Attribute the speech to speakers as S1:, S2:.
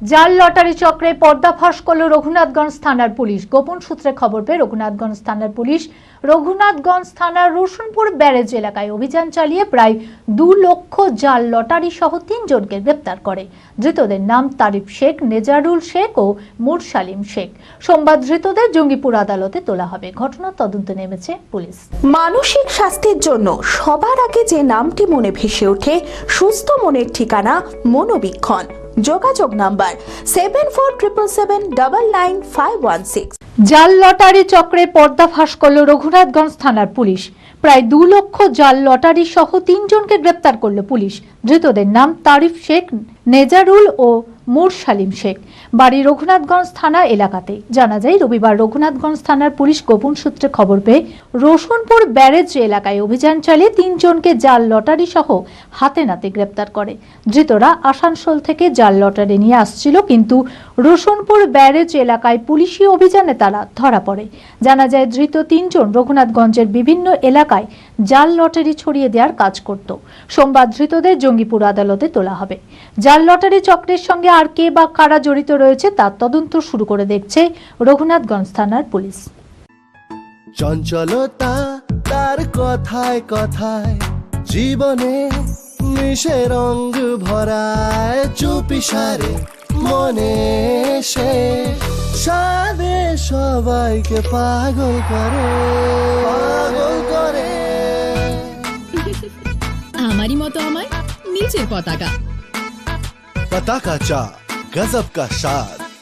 S1: জাল লটারি চক্রে পর্দাফাশ করল রঘুনাথগঞ্জ থানার পুলিশ। গোপন সূত্রে খবর পেয়ে রঘুনাথগঞ্জ থানার পুলিশ রঘুনাথগঞ্জ থানার রসুনপুর ব্যারেজ এলাকায় অভিযান চালিয়ে প্রায় 2 লক্ষ জাল লটারি সহ 3 জনকে গ্রেপ্তার করে। ধৃতদের নাম তারিফ শেখ, নেজারুল শেখ ও মুরসালিম শেখ। সোমবার ধৃতদের জঙ্গিপুর আদালতে তোলা হবে। ঘটনার তদন্তে নেমেছে পুলিশ।
S2: মানসিক স্বাস্থ্যের জন্য সবার আগে যে নামটি মনে ভেসে ওঠে, সুস্থ মনের ঠিকানা মনোবীক্ষণ। যোগাযোগ নাম্বার 7477799516।
S1: জাল লটারি চক্রে পর্দাফাশ করল রঘুনাথগঞ্জ থানার পুলিশ। প্রায় 2 লক্ষ জাল লটারি সহ 3 জনকে গ্রেপ্তার করল পুলিশ। ধৃতদের নাম তারিফ শেখ, নেজারুল ও মুরসালিম শেখ। বাড়ি রঘুনাথগঞ্জ থানা এলাকাতে। জানা যায়, রবিবার রঘুনাথগঞ্জ থানার পুলিশ গোপন সূত্রে খবর পেয়ে রসুনপুর ব্যারেজ এলাকায় অভিযান চালিয়ে 3 জনকে জাল লটারি সহ হাতে নাতে গ্রেপ্তার করে। ধৃতরা আসানসোল থেকে জাল লটারি নিয়ে আসছিল, কিন্তু রসুনপুর ব্যারেজ এলাকায় পুলিশি অভিযানে তারা ধরা পড়ে। জানা যায়, ধৃত 3 জন রঘুনাথগঞ্জের বিভিন্ন এলাকায় জাল লটারি ছড়িয়ে দেওয়ার কাজ করত। সোমবার ধৃতদের জঙ্গিপুর আদালতে তোলা হবে। জাল লটারি চক্রের সঙ্গে আর কে বা কারা জড়িত রয়েছে তার তদন্ত শুরু করে দেখছে রঘুনাথগঞ্জ থানার পুলিশ।
S3: চঞ্চলতা তার কথায় কথায় জীবনে মিশে রঙ ভরায়, চুপি সারে মনে সে সাদে সবাইকে পাগল করে, পাগল করে।
S4: আমারই মতো আমার নিচের পতাকা
S3: पता का चा गजब का शाद,